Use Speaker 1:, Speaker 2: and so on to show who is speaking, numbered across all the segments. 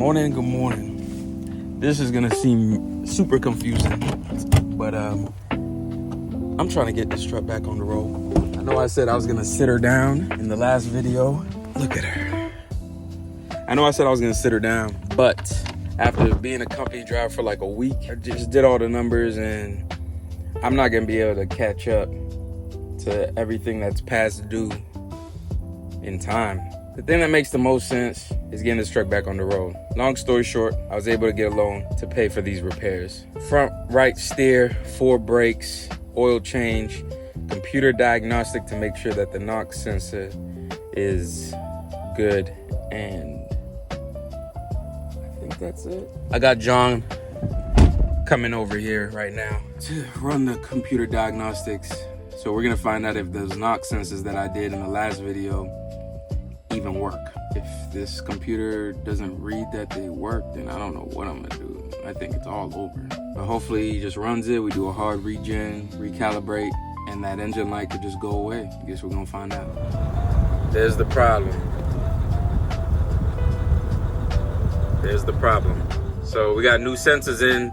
Speaker 1: Good morning. This is gonna seem super confusing, but I'm trying to get this truck back on the road. I know I said I was gonna sit her down in the last video. Look at her. I know I said I was gonna sit her down, but after being a company driver for like a week, I just did all the numbers and I'm not gonna be able to catch up to everything that's past due in time. The thing that makes the most sense is getting this truck back on the road. Long story short, I was able to get a loan to pay for these repairs. Front right steer, 4 brakes, oil change, computer diagnostic to make sure that the NOx sensor is good, and I think that's it. I got John coming over here right now to run the computer diagnostics. So we're gonna find out if those NOx sensors that I did in the last video even work. If this computer doesn't read that they work, then I don't know what I'm gonna do. I think it's all over. But hopefully he just runs it, we do a hard regen, recalibrate, and that engine light could just go away. I guess we're gonna find out. There's the problem. There's the problem. So we got new sensors in,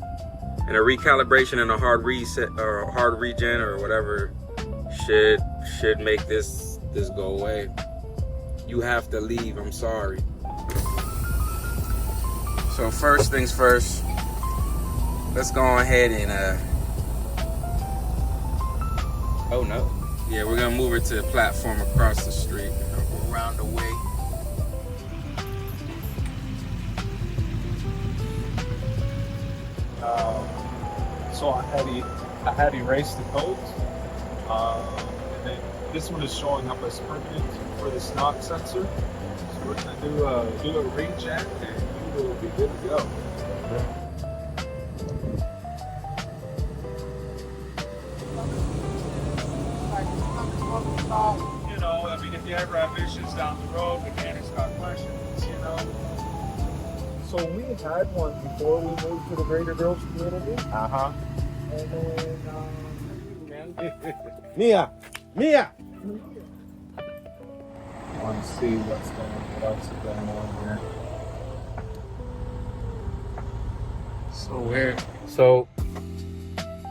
Speaker 1: and a recalibration and a hard reset or a hard regen or whatever should make this go away. You have to leave, I'm sorry. So first things first, let's go ahead and oh no. Yeah, we're gonna move her to the platform across the street, around the way.
Speaker 2: So I had erased the codes, and then this one is showing up as permanent for the NOx sensor. So we're gonna do a regen, and you will be good to go. You know, I mean, if you ever have issues down the road, mechanics got questions, you know. So we had one before we moved to the Greater Groves community. Uh-huh. And then, Mia! I want to see what else is going on here.
Speaker 1: So weird. So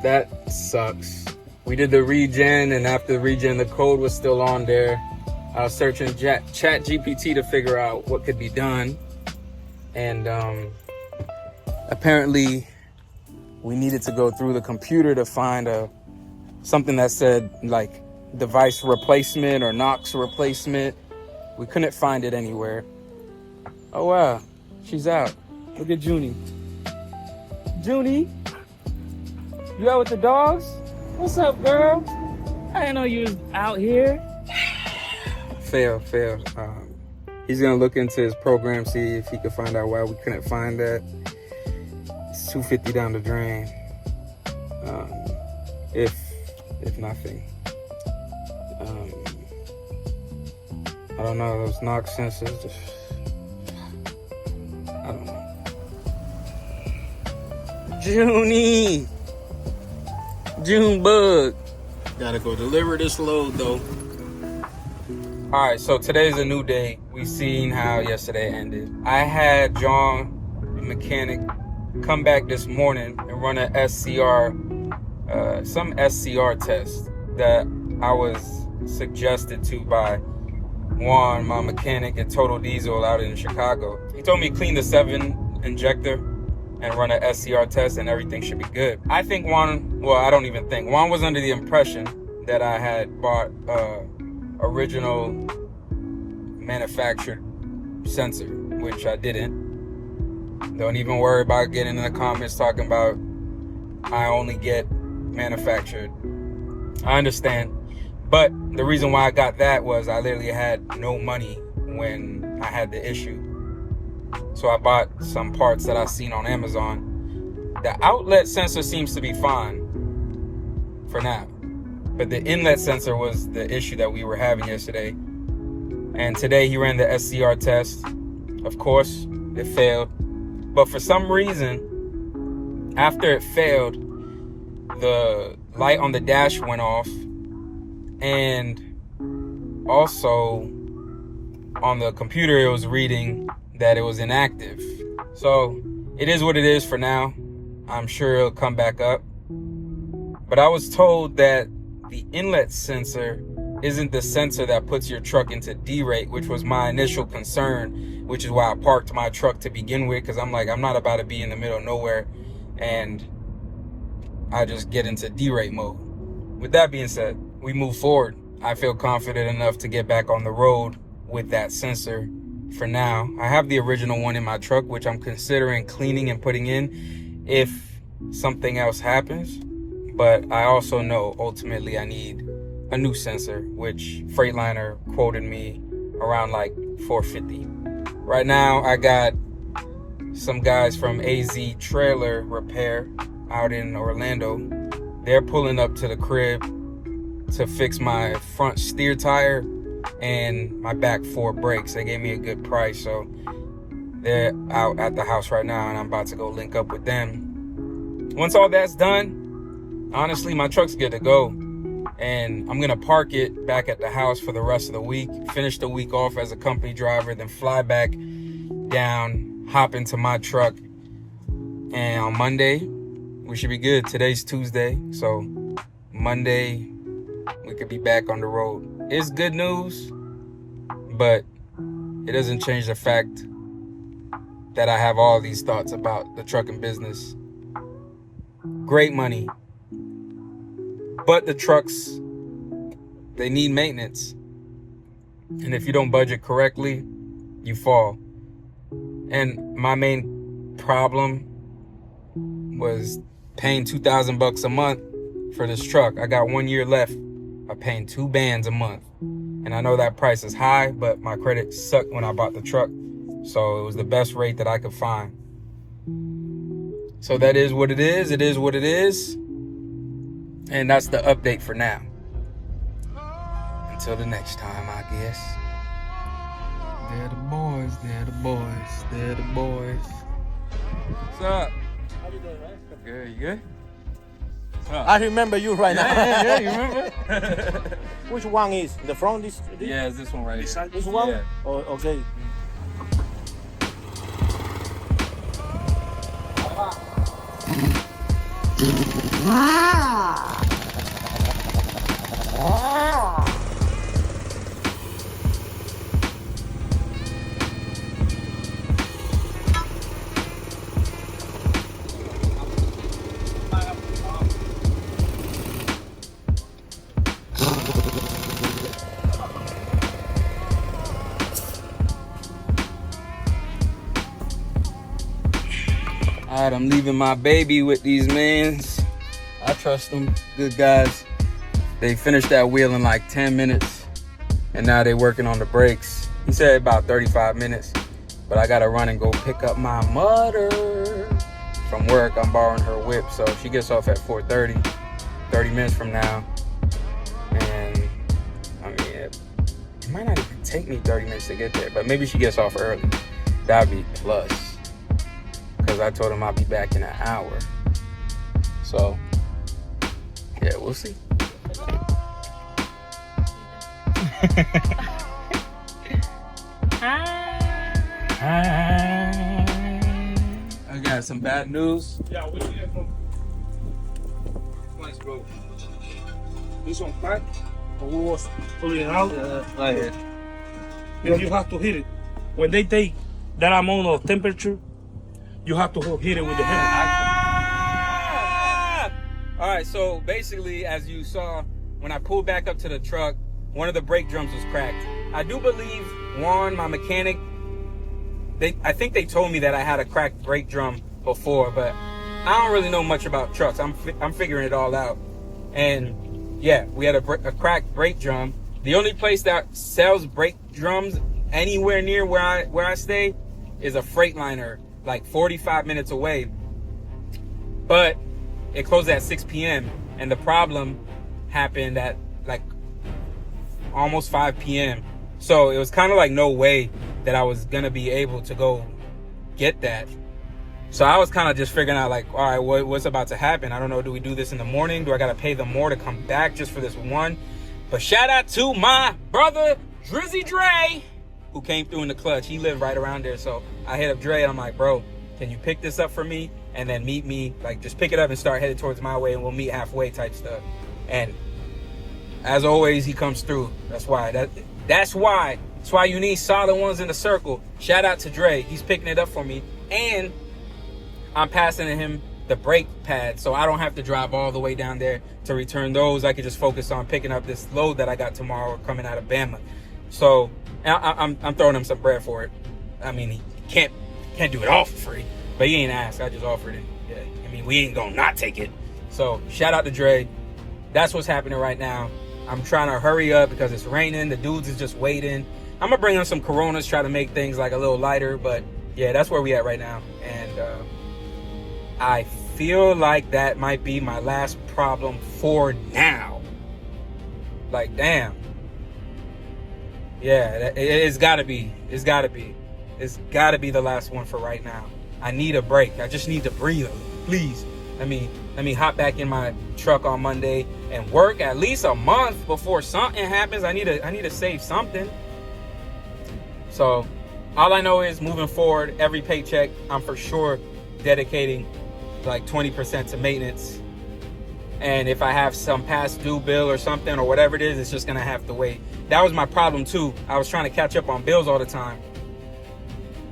Speaker 1: that sucks. We did the regen, and after the regen, the code was still on there. I was searching ChatGPT to figure out what could be done. And apparently we needed to go through the computer to find something that said like device replacement or NOx replacement. We couldn't find it anywhere. Oh wow, she's out. Look at Junie. Junie, you out with the dogs? What's up, girl? I didn't know you was out here. Fail. He's gonna look into his program, see if he could find out why we couldn't find that. It's $250 down the drain. If nothing. I don't know, those NOx sensors just, I don't know. Junebug. Gotta go deliver this load though. All right, so today's a new day. We've seen how yesterday ended. I had John, the mechanic, come back this morning and run an some SCR test that I was suggested to by Juan, my mechanic at Total Diesel out in Chicago. He told me clean the 7 injector and run an SCR test and everything should be good. I think Juan was under the impression that I had bought original manufactured sensor, which I didn't. Don't even worry about getting in the comments talking about I only get manufactured. I understand, but the reason why I got that was I literally had no money when I had the issue. So I bought some parts that I seen on Amazon. The outlet sensor seems to be fine for now, but the inlet sensor was the issue that we were having yesterday. And today he ran the SCR test. Of course, it failed. But for some reason, after it failed, the light on the dash went off. And also on the computer, it was reading that it was inactive. So it is what it is for now. I'm sure it'll come back up. But I was told that the inlet sensor isn't the sensor that puts your truck into D-rate, which was my initial concern, which is why I parked my truck to begin with, because I'm like, I'm not about to be in the middle of nowhere and I just get into D-rate mode. With that being said, we move forward. I feel confident enough to get back on the road with that sensor for now. I have the original one in my truck, which I'm considering cleaning and putting in if something else happens. But I also know ultimately I need a new sensor, which Freightliner quoted me around like $450. Right now, I got some guys from AZ Trailer Repair out in Orlando. They're pulling up to the crib to fix my front steer tire and my back 4 brakes. They gave me a good price, so they're out at the house right now, and I'm about to go link up with them. Once all that's done, honestly, my truck's good to go, and I'm gonna park it back at the house for the rest of the week, finish the week off as a company driver, then fly back down, hop into my truck, and on Monday we should be good. Today's Tuesday, so Monday we could be back on the road. It's good news, but it doesn't change the fact that I have all these thoughts about the trucking business. Great money, but the trucks, they need maintenance. And if you don't budget correctly, you fall. And my main problem was paying $2,000 a month for this truck. I got 1 year left of paying 2 bands a month. And I know that price is high, but my credit sucked when I bought the truck. So it was the best rate that I could find. So that is what it is. It is what it is. And that's the update for now. Until the next time, I guess. They're the boys, they're the boys, they're the boys. What's up?
Speaker 3: How you doing, man?
Speaker 1: Good, you good?
Speaker 3: I remember you right now.
Speaker 1: Yeah, you remember?
Speaker 3: Which one is the front? This?
Speaker 1: Yeah, it's this one right here.
Speaker 3: This one?
Speaker 1: Yeah.
Speaker 3: Oh, okay.
Speaker 1: Alright, I'm leaving my baby with these mans. I trust them. Good guys. They finished that wheel in like 10 minutes. And now they're working on the brakes. He said about 35 minutes. But I gotta run and go pick up my mother from work. I'm borrowing her whip. So she gets off at 4:30. 30 minutes from now. And I mean, it might not even take me 30 minutes to get there. But maybe she gets off early. That'd be plus. Because I told him I'll be back in an hour. So, yeah, we'll see. I got some bad news.
Speaker 2: Yeah, we need it from
Speaker 1: Nice, bro.
Speaker 2: this one back. But we was pulling it out.
Speaker 1: Right here.
Speaker 2: Then you have to hit it. When they take that amount of temperature, you have to hit it with the hammer.
Speaker 1: All right, so basically, as you saw, when I pulled back up to the truck, one of the brake drums was cracked. I do believe Juan, my mechanic, I think they told me that I had a cracked brake drum before, but I don't really know much about trucks. I'm figuring it all out. And yeah, we had a cracked brake drum. The only place that sells brake drums anywhere near where I stay is a Freightliner, like 45 minutes away. But it closed at 6 p.m. and the problem happened at like almost 5 p.m. So it was kind of like no way that I was gonna be able to go get that. So I was kind of just figuring out like, all right, what's about to happen? I don't know. Do we do this in the morning? Do I gotta pay them more to come back just for this one? But shout out to my brother Drizzy Dre, who came through in the clutch. He lived right around there. So I hit up Dre and I'm like, bro, Can you pick this up for me and then meet me? Like, just pick it up and start headed towards my way, and we'll meet halfway type stuff. And as always, he comes through. That's why you need solid ones in the circle. Shout out to Dre. He's picking it up for me. And I'm passing him the brake pad, so I don't have to drive all the way down there to return those. I could just focus on picking up this load that I got tomorrow coming out of Bama. So I'm throwing him some bread for it. I mean, he can't do it all for free, but he ain't asked. I just offered it. Yeah, I mean, we ain't gonna not take it. So shout out to Dre. That's what's happening right now. I'm trying to hurry up because it's raining. The dudes is just waiting. I'm gonna bring in some Coronas, try to make things like a little lighter, but yeah, that's where we at right now. And I feel like that might be my last problem for now. Like, damn. Yeah, it's gotta be. It's gotta be the last one for right now. I need a break. I just need to breathe. Please. Let me hop back in my truck on Monday and work at least a month before something happens. I need to save something. So all I know is moving forward, every paycheck, I'm for sure dedicating like 20% to maintenance. And if I have some past due bill or something or whatever it is, it's just gonna have to wait. That was my problem too. I was trying to catch up on bills all the time.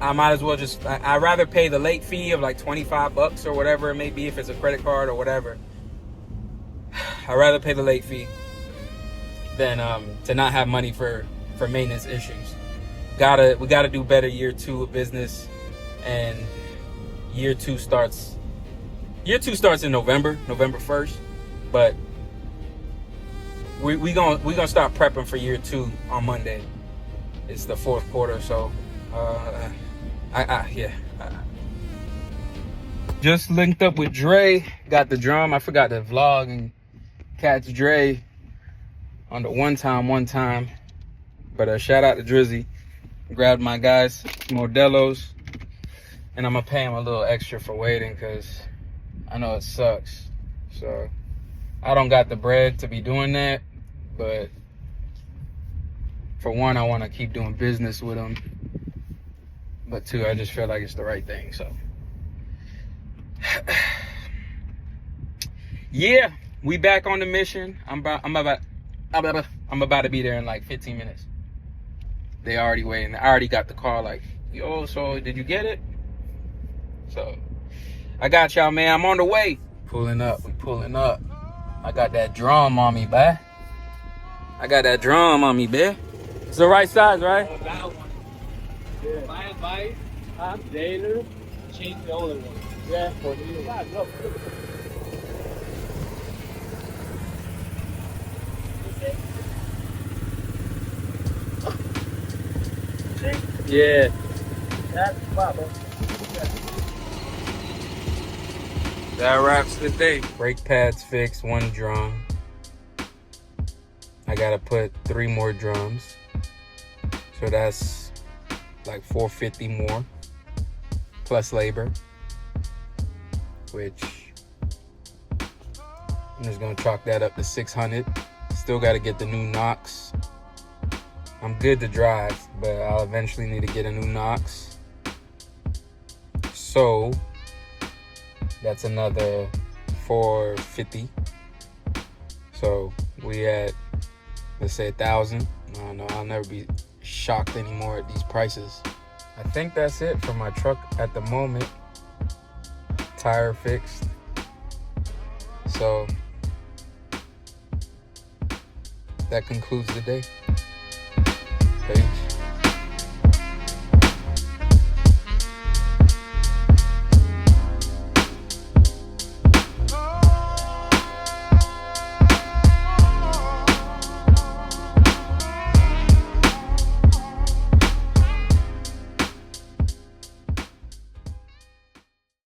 Speaker 1: I might as well I'd rather pay the late fee of like $25 or whatever it may be if it's a credit card or whatever. I'd rather pay the late fee than to not have money for maintenance issues. We gotta do better year 2 of business, and year 2 starts in November 1st, but we gonna start prepping for year 2 on Monday. It's the 4th quarter, so just linked up with Dre, got the drum. I forgot to vlog and catch Dre on the one time, but shout out to Drizzy. Grabbed my guys Modelo's, and I'm gonna pay him a little extra for waiting because I know it sucks. So I don't got the bread to be doing that, but for one, I want to keep doing business with him, but two, I just feel like it's the right thing. So yeah, we back on the mission. I'm about to be there in like 15 minutes. They already waiting. I already got the call like, yo, so did you get it? So I got y'all, man. I'm on the way. Pulling up. I got that drum on me, bae. It's the right size, right?
Speaker 2: Oh, that one. Yeah. Buy later, change the other one. Yeah, for you. Yeah, look.
Speaker 1: Yeah.
Speaker 2: That's Baba.
Speaker 1: That wraps the day. Brake pads fixed, 1 drum. I gotta put 3 more drums. So that's like $450 more. Plus labor. Which I'm just gonna chalk that up to $600. Still gotta get the new Knox. I'm good to drive, but I'll eventually need to get a new Knox. So that's another $450. So we at, let's say, 1,000. I don't know, I'll never be shocked anymore at these prices. I think that's it for my truck at the moment. Tire fixed. So that concludes the day. Peace.